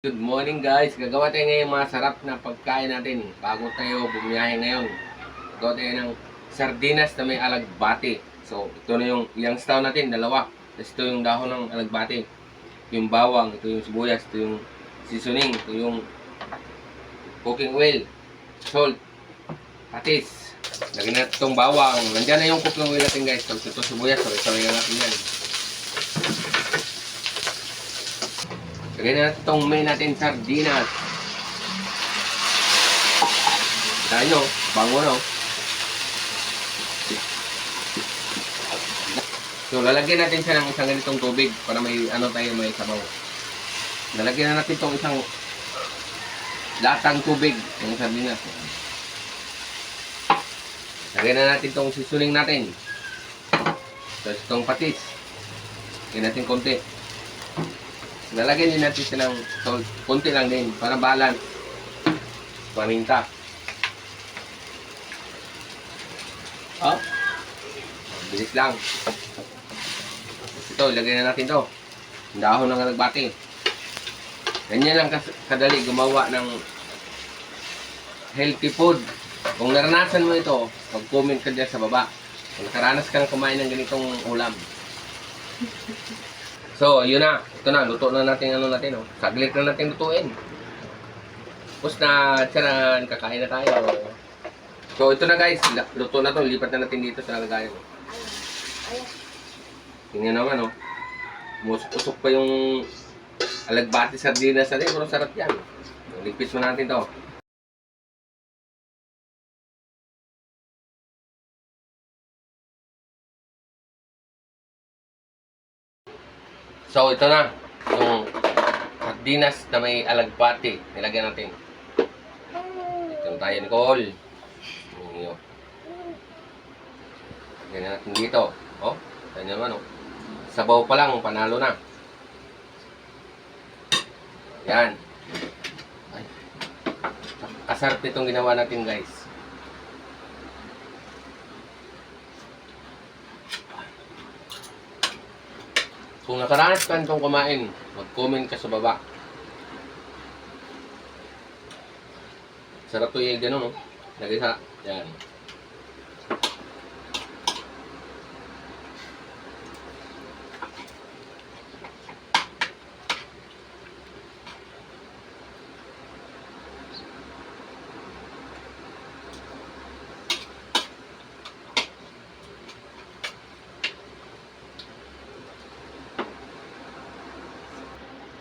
Good morning guys! Gagawa tayo ngayon masarap na pagkain natin bago tayo bumiyahe ngayon. Gagawa tayo ng sardinas na may alagbati. So, ito na yung staw natin, dalawa. Tapos ito yung dahon ng alagbati. Ito yung bawang, ito yung sibuyas, ito yung seasoning, ito yung cooking oil, salt, patis. Lagyan natin itong bawang. Nandiyan na yung cooking oil natin guys. Tapos ito sibuyas, so isawin na natin yan. Lagyan natin itong main natin sardinas. Dahil nyo, bango no. So, lalagyan natin siya ng isang ganitong tubig para may may sabaw. Lalagyan na natin itong isang latang tubig ng sardinas. Lagyan na natin itong seasoning natin. Tapos itong patis. Lagyan natin konti. Lalagyan din natin siya ng salt. Konti lang din para balance. Paminta. Oh. Bilis lang. Ito, ilagay na natin ito. Dahon ng alagbati. Ganyan lang kadali gumawa ng healthy food. Kung naranasan mo ito, mag-comment ka dyan sa baba. Kung nakaranas kang kumain ng ganitong ulam. So, yun na. Ito na. Luto na natin natin. Oh. Saglit na natin lutuin. Tapos na, tiyaran, kakain na tayo. So, ito na guys. Luto na to. Lipat na natin dito sa lalagayan. Tingnan naman, oh. Usok pa yung alagbati sardinas natin. Pero sarap yan. Lipis mo natin to. So, ito na. Yung sardinas na may alagbati. Nilagyan natin. Ito tayo, Nicole. Lagyan natin dito. Oh, ganyan naman, oh. Sabaw pa lang, panalo na. Yan. Ay. Kasarap itong ginawa natin, guys. Kung nakaranas ka nitong kumain, mag-comment ka sa baba. Sarap ito yung gano'n, no? Lagay sa, yan.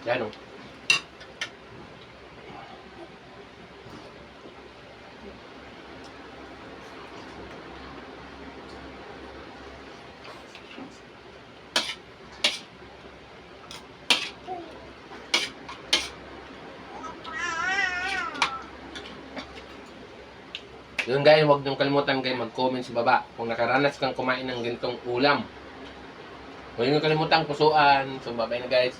Yan, oh. Yun guys, huwag niyong kalimutan kayo mag-comment sa baba kung nakaranas kang kumain ng ganitong ulam. Huwag niyong kalimutan pusuan. So, bye-bye na guys.